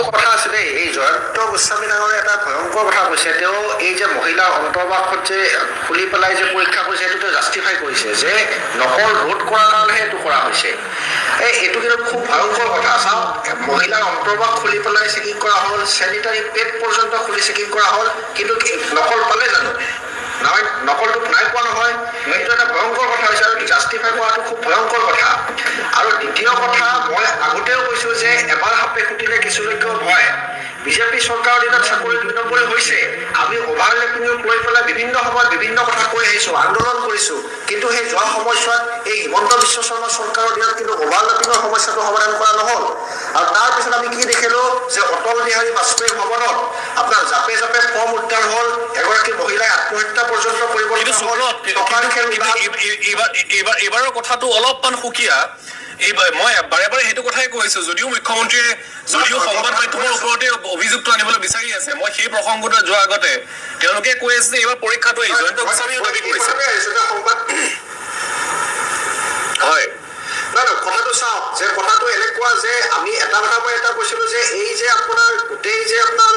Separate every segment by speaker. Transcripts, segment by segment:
Speaker 1: কথা আছে দেই, এই জয়ন্ত গোস্বামী ডাঙৰে এটা ভয়ংকৰ কথা কৈছে। তেওঁ এই যে মহিলাৰ অন্তৰ্বাসত যে খুলি পেলাই যে পৰীক্ষা কৰিছে সেইটোতে জাষ্টিফাই কৰিছে যে নকল ভোট কৰাৰ কাৰণেহে এইটো কৰা হৈছে। এইটো কিন্তু খুব ভয়ংকৰ কথা। চাওক, মহিলাৰ অন্তৰ্বাস খুলি পেলাই চেকিং কৰা হ'ল, চেনিটাৰী পেড পৰ্যন্ত খুলি চেকিং কৰা হ'ল, কিন্তু নকল পালে জানো? নহয়, নকলটো নাই পোৱা নহয়। এইটো এটা ভয়ংকৰ কথা হৈছে আৰু জাষ্টিফাই কৰাটো খুব ভয়ংকৰ কথা। আৰু দ্বিতীয় কথা, মই আগতেও কৈছো যে এবাৰ সাপে খুটিলে কিছুলৈকেও ভয়। বিজেপি চৰকাৰৰ দিনত চাকৰি 2 নম্বৰী হৈছে। আমি অভাৰলেপিঙক লৈ পেলাই বিভিন্ন সময়ত বিভিন্ন কথা কৈ আহিছো, আন্দোলন কৰিছো, কিন্তু সেই যোৱা সময়ছোৱাত এই হিমন্ত বিশ্ব শৰ্মা চৰকাৰৰ দিনত কিন্তু অভাৰলেপিঙৰ সমস্যাটো সমাধান কৰা নহল। আৰু তাৰপিছত আমি কি দেখিলো যে অটল বিহাৰী বাজপেয়ীৰ ভৱনত আপোনাৰ জাপে জাপে ফৰ্ম উদ্ধাৰ হল, এগৰাকী মহিলাই আত্মহত্যা পৰ্যন্ত কৰিব।
Speaker 2: এইবাৰৰ কথাটো অলপমান সুকীয়া। মই বাৰে বাৰে সেইটো কথাই কৈছো, যদিও মুখ্যমন্ত্ৰীয়ে যদিও সংবাদ মাধ্যমৰ ওপৰতে অভিযোগটো আনিবলৈ বিচাৰি আছে, মই সেই প্ৰসংগটো যোৱাৰ আগতে তেওঁলোকে কৈ আছে যে এইবাৰ পৰীক্ষাটো জয়ন্ত গোস্বামীয়ে দাবী কৰিছে। হয়,
Speaker 1: কথাটো চাওক, যে কথাটো এনেকুৱা যে আমি এটা কথা মই এটা কৈছিলো যে এই যে আপোনাৰ গোটেই যে আপোনাৰ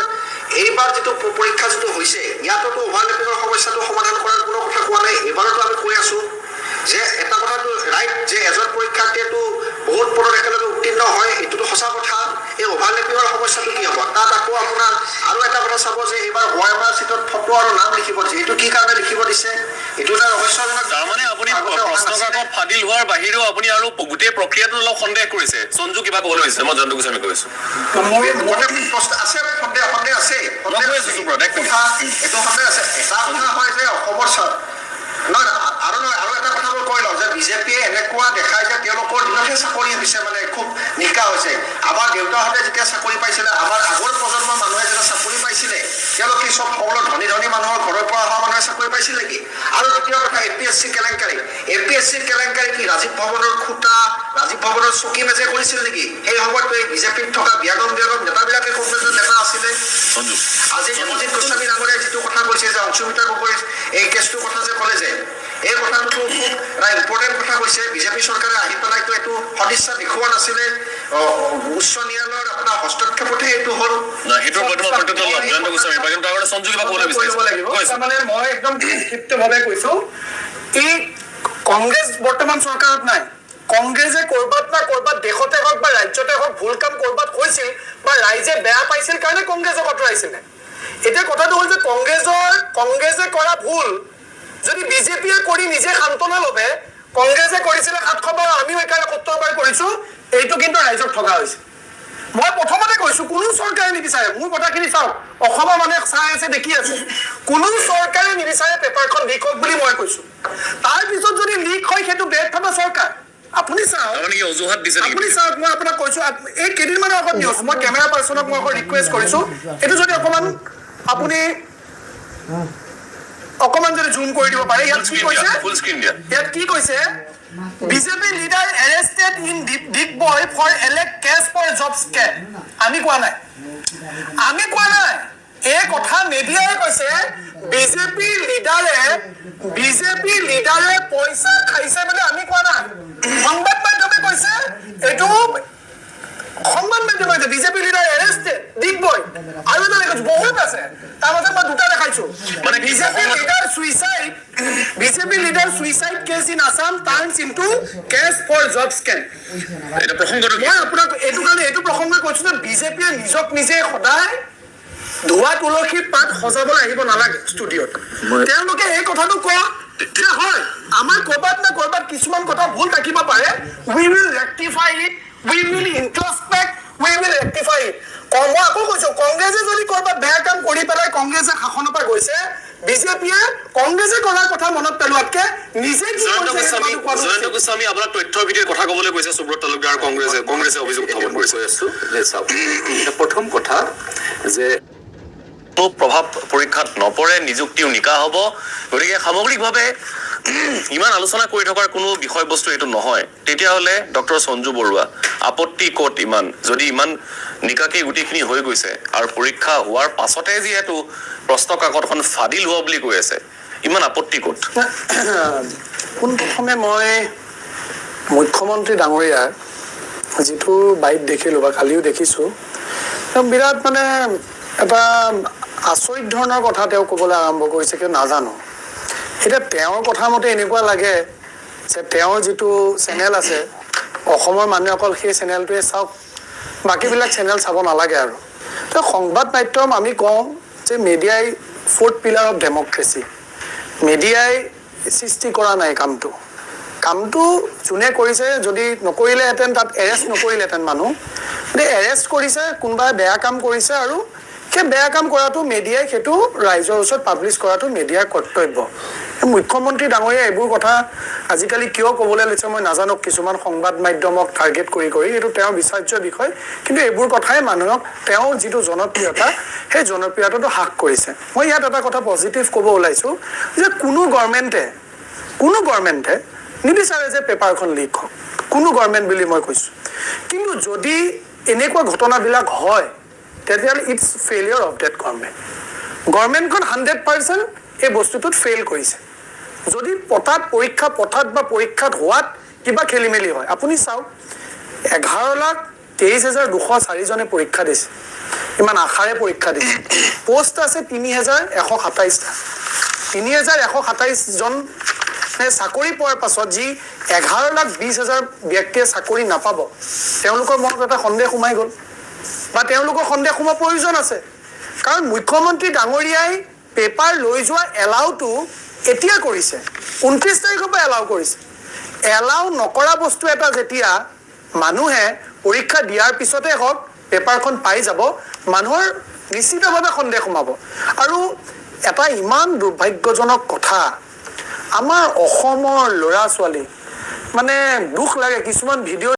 Speaker 1: এইবাৰ যিটো পৰীক্ষা যিটো হৈছে, ইয়াততো অভাৰলেপিঙৰ সমস্যাটো সমাধান কৰাৰ কোনো কথা কোৱা নাই। এইবাৰতো আমি কৈ আছো যে এটা কথাটো ৰাইট যে এজন পৰীক্ষাৰ্থীয়েতো বহুত পদত একেলগে উত্তীৰ্ণ হয়, এইটোতো সঁচা কথা। এই অভাৰলেপিঙৰ সমস্যাটো কি হ'ব? তাত আকৌ আপোনাৰ আৰু এটা কথা চাব যে এইবাৰ OMR চিটত ফটো আৰু নাম লিখিব দিছে। এইটো কি কাৰণে লিখিব দিছে? এইটো এটা ৰহস্যজনক।
Speaker 2: তাৰমানে আপুনি প্ৰশ্নকাকত ফাদিল হোৱাৰ বাহিৰেও আপুনি আৰু গোটেই প্ৰক্ৰিয়াটো অলপ সন্দেহ কৰিছে। সঞ্জু কিবা ক'বলৈ হৈছে? মই জয়ন্ত গোস্বামী কৈছো। আৰু এটা কথা মই কৈ লওঁ যে বিজেপিয়ে এনেকুৱা দেখায় যে তেওঁলোকৰ দিনতহে চাকৰি হৈছে, মানে খুব নিকা হৈছে। আমাৰ দেউতাহঁতে যেতিয়া চাকৰি পাইছিলে, আমাৰ আগৰ প্ৰজন্মৰ মানুহে যেতিয়া চাকৰি পাইছিলে, তেওঁলোকে চব সকলো ধনী ধনী মানুহৰ ঘৰৰ পৰা অহা মানুহে চাকৰি পাইছিল নেকি? আৰু দ্বিতীয় কথা, APSC কেলেংকাৰী। APSC কেলেংকাৰী কি ৰাজীৱ ভৱনৰ খুটা, ৰাজীৱ ভৱনৰ চকী মেজে কৰিছিল নেকি? সেই সময়তো এই বিজেপিত থকা বিয়াগম নেতাবিলাকে কংগ্ৰেছৰ নেতা আছিলে। আজি অজিত গোস্বামী ডাঙৰীয়াই যিটো কথা কৈছে যে অংশুমিত্ৰা গগৈৰ এই কেছটোৰ কথা যে ক'লে যে, এই কথাটোতো খুব এটা ইম্পৰ্টেণ্ট কথা কৈছে। বিজেপি চৰকাৰে আহি পেলাইতো এইটো সদিচ্ছা দেখুওৱা নাছিলে, উচ্চ ন্যায়ালয়ৰ আপোনাৰ হস্তক্ষেপতহে এইটো হ'ল।
Speaker 3: মানে মই একদম সংক্ষিপ্তভাৱে কৈছো, এই কংগ্ৰেছ বৰ্তমান চৰকাৰত নাই। কংগ্ৰেছে কৰবাত না কৰবাত দেশতে হওক বা ৰাজ্যতে হওক ভুল কাম কৰবাত হৈছিল বা ৰাইজে বেয়া পাইছিল কাৰণে কংগ্ৰেছক আঁতৰাইছিলে। এতিয়া কথাটো হ'ল যে কংগ্ৰেছে কৰা ভুল যদি বিজেপিয়ে কৰি নিজে সান্তনা ল'বে, কংগ্ৰেছে কৰিছিলে 700 বাৰ, আমিও একাৰে 70 বাৰ কৰিছো, এইটো কিন্তু ৰাইজক ঠগা হৈছে। মই প্ৰথমতে কৈছো, কোনো চৰকাৰে নিবিচাৰে, মোৰ কথাখিনি চাওক, অসমৰ মানুহে চাই আছে, দেখি আছে, কোনো চৰকাৰে নিবিচাৰে পেপাৰখন লিক হওক বুলি মই কৈছো। তাৰ পিছত যদি লিক হয় সেইটো ব্যৰ্থ বা চৰকাৰ। আপুনি চাওক, মই আপোনাক কৈছো, এই কেইদিনমানৰ আগত নিউজ, মই কেমেৰা পাৰ্চনক মই ৰিকুৱেষ্ট কৰিছো, এইটো যদি আপুনি অকমান যদি জুম কৰি দিব পাৰে। ইয়াত কি কৈছে? BJP leader arrested in Digboi for alleged cash for job scam. আমি কোৱা নাই। এই কথা মিডিয়াই কৈছে। বিজেপি লিডাৰে পইচা খাইছে বুলি আমি কোৱা নাই। সংবাদ মাধ্যমে কৈছে, এইটো সংবাদ মাধ্যমে কৈছে বিজেপি লিডাৰ এৰেষ্টেড ডিগবৈ। আৰু এটা দেখাইছো, বহুত আছে, তাৰ মাজত মই দুটা দেখাইছো। মানে BJP leader suicide case in Assam turns into cash for job scam. মই আপোনাক এইটো কাৰণে এইটো প্ৰসংগ কৈছো যে বিজেপিয়ে নিজক নিজে সদায় ধোৱা তুলসীৰ পাত সজাবলৈ আহিব নালাগে ষ্টুডিঅ'ত। তেওঁলোকে এই কথাটো কোৱা যে হয়, আমাৰ কৰবাত না কৰবাত কিছুমান কথা ভুল থাকিব পাৰে, we will rectify it, we will introspect, we will rectify it. মই আকৌ কৈছো, কংগ্ৰেছে যদি কৰবাত বেয়া কাম কৰি পেলাই কংগ্ৰেছে শাসনৰ পৰা গৈছে, বিজেপিয়ে কংগ্ৰেছে কৰাৰ কথা মনত পেলোৱাতকে নিজে
Speaker 2: জয়ন্ত গোস্বামী আপোনাৰ তথ্যৰ ভিত্তিত কথা ক'বলৈ কৈছে সুব্ৰত তালুকদাৰ কংগ্ৰেছে অভিযোগ উত্থাপন কৰিছে।
Speaker 4: প্ৰথম কথা যে
Speaker 2: প্ৰভাৱ পৰীক্ষাত নপৰে, নিযুক্তিও নিকা হ'ব, গতিকে সামগ্ৰিকভাৱে ইমান আলোচনা কৰি থকাৰ কোনো বিষয়বস্তু এইটো নহয়। তেতিয়াহ'লে ডক্টৰ সঞ্জু বৰুৱা, আপত্তি ক'ত ইমান? যদি ইমান নিকাকেই গোটেইখিনি হৈ গৈছে আৰু পৰীক্ষা হোৱাৰ পাছতে যিহেতু প্ৰশ্ন কাকতখন ফাদিল হোৱা বুলি কৈ আছে, ইমান আপত্তি ক'ত?
Speaker 3: পোনপ্ৰথমে মই মুখ্যমন্ত্ৰী ডাঙৰীয়াৰ যিটো বাইট দেখিলোঁ বা কালিও দেখিছোঁ, বিৰাট মানে এটা আচৰিত ধৰণৰ কথা তেওঁ ক'বলৈ আৰম্ভ কৰিছে, কিন্তু নাজানো। এতিয়া তেওঁৰ কথা মতে এনেকুৱা লাগে যে তেওঁৰ যিটো চেনেল আছে, অসমৰ মানুহে অকল সেই চেনেলটোৱে চাওক, বাকীবিলাক চেনেল চাব নালাগে আৰু। তো সংবাদ মাধ্যম আমি কওঁ যে মিডিয়াই ফ'ৰ্থ পিলাৰ অফ ডেম'ক্ৰেচি। মিডিয়াই সৃষ্টি কৰা নাই কামটো যোনে কৰিছে, যদি নকৰিলেহেঁতেন তাত এৰেষ্ট নকৰিলেহেঁতেন মানুহ, গতিকে এৰেষ্ট কৰিছে, কোনোবাই বেয়া কাম কৰিছে, আৰু সেই বেয়া কাম কৰাটো মিডিয়াই সেইটো ৰাইজৰ ওচৰত পাব্লিছ কৰাটো মিডিয়াৰ কৰ্তব্য। মুখ্যমন্ত্ৰী ডাঙৰীয়া এইবোৰ কথা আজিকালি কিয় ক'বলৈ লৈছে মই নাজানো, কিছুমান সংবাদ মাধ্যমক টাৰ্গেট কৰি এইটো তেওঁৰ বিচাৰ্য বিষয়, কিন্তু এইবোৰ কথাই মানুহক তেওঁৰ যিটো জনপ্ৰিয়তা, সেই জনপ্ৰিয়তাটো হ্ৰাস কৰিছে। মই ইয়াত এটা কথা পজিটিভ ক'ব ওলাইছোঁ যে কোনো গভৰ্ণমেণ্টে নিবিচাৰে যে পেপাৰখন লিক হওক, কোনো গভৰ্ণমেণ্ট বুলি মই কৈছোঁ। কিন্তু যদি এনেকুৱা ঘটনাবিলাক হয় তেতিয়াহ'লে ইটছ ফেইলিয়ৰ অফ ডেট গভৰ্ণমেণ্টখন 100% এই বস্তুটোত ফেইল কৰিছে। যদি পৰীক্ষাত বা পৰীক্ষাত হোৱাত কিবা খেলি মেলি হয়, আপুনি চাওক 11,23,204জনে পৰীক্ষা দিছে, ইমান আশাৰে পৰীক্ষা দিছে, পোষ্ট আছে 3,127টা। 3,127জন চাকৰি পোৱাৰ পাছত যি 11,20,000 ব্যক্তিয়ে চাকৰি নাপাব, তেওঁলোকৰ মনত এটা সন্দেহ সোমাই গ'ল, বা তেওঁলোকৰ সন্দেহ সোমোৱাৰ প্ৰয়োজন আছে। কাৰণ মুখ্যমন্ত্ৰী ডাঙৰীয়াই পেপাৰ লৈ যোৱা এলাউটো এতিয়া কৰিছে, 29 তাৰিখৰ পৰা এলাউ কৰিছে। এলাউ নকৰা বস্তু এটা যেতিয়া মানুহে পৰীক্ষা দিয়াৰ পিছতে হওক পেপাৰখন পাই যাব, মানুহৰ নিশ্চিতভাৱে সন্দেহ সোমাব। আৰু এটা ইমান দুৰ্ভাগ্যজনক কথা, আমাৰ অসমৰ ল'ৰা ছোৱালী, মানে দুখ লাগে কিছুমান ভিডিঅ'